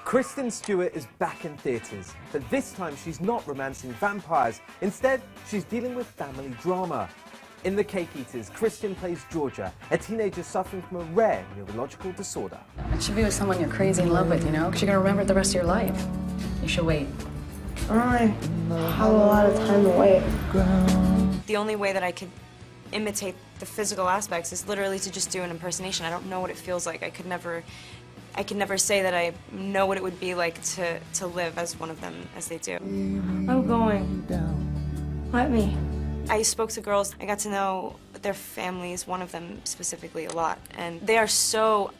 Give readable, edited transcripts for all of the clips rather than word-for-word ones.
Kristen Stewart is back in theatres, but this time she's not romancing vampires. Instead, she's dealing with family drama. In The Cake Eaters, Kristen plays Georgia, a teenager suffering from a rare neurological disorder. It should be with someone you're crazy in love with, you know, because you're going to remember it the rest of your life. You should wait. I have a lot of time to wait. The only way that I could imitate the physical aspects is literally to just do an impersonation. I don't know what it feels like. I could never say that I know what it would be like to live as one of them as they do. I'm going. Let me. I spoke to girls. I got to know their families, one of them specifically, a lot. And they are so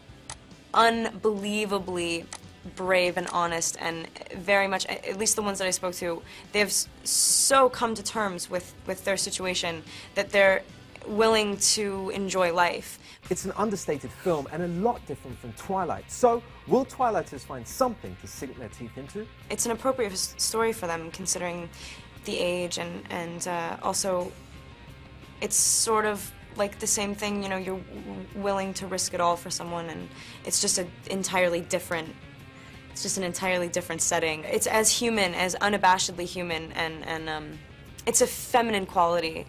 unbelievably brave and honest, and very much, at least the ones that I spoke to, they have so come to terms with their situation that they're willing to enjoy life. It's an understated film and a lot different from Twilight. So, will Twilighters find something to sink their teeth into? It's an appropriate story for them, considering the age, and also it's sort of like the same thing, you know, you're willing to risk it all for someone, and it's just an entirely different setting. It's as human, as unabashedly human, and it's a feminine quality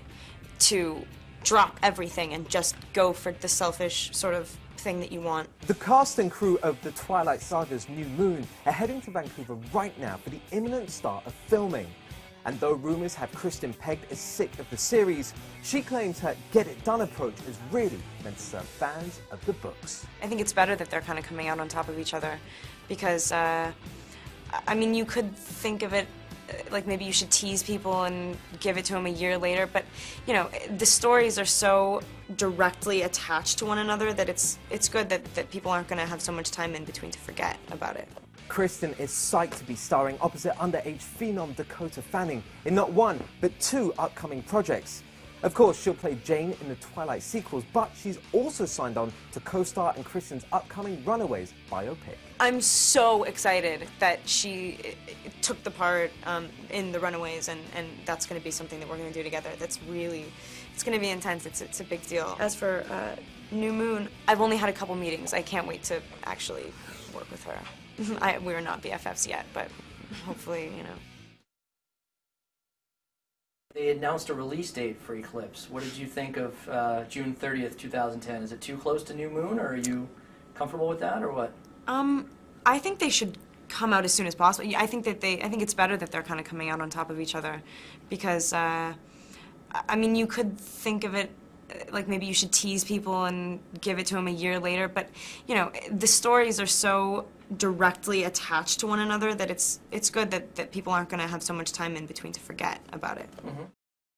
to drop everything and just go for the selfish sort of thing that you want. The cast and crew of the Twilight Saga's New Moon are heading to Vancouver right now for the imminent start of filming. And though rumours have Kristen pegged as sick of the series, she claims her get-it-done approach is really meant to serve fans of the books. I think it's better that they're kind of coming out on top of each other, because, I mean, you could think of it like maybe you should tease people and give it to them a year later, but, you know, the stories are so directly attached to one another that it's good that people aren't going to have so much time in between to forget about it. Kristen is psyched to be starring opposite underage phenom Dakota Fanning in not one, but two upcoming projects. Of course, she'll play Jane in the Twilight sequels, but she's also signed on to co-star in Kristen's upcoming Runaways biopic. I'm so excited that she took the part in the Runaways, and that's going to be something that we're going to do together. That's really, it's going to be intense. It's a big deal. As for New Moon, I've only had a couple meetings. I can't wait to actually work with her. We're not BFFs yet, but hopefully, you know. They announced a release date for Eclipse. What did you think of June 30th, 2010? Is it too close to New Moon, or are you comfortable with that, or what? I think they should come out as soon as possible. I think it's better that they're kind of coming out on top of each other, because, I mean, you could think of it like maybe you should tease people and give it to them a year later, but, you know, the stories are so directly attached to one another that it's good that people aren't going to have so much time in between to forget about it. Mm-hmm.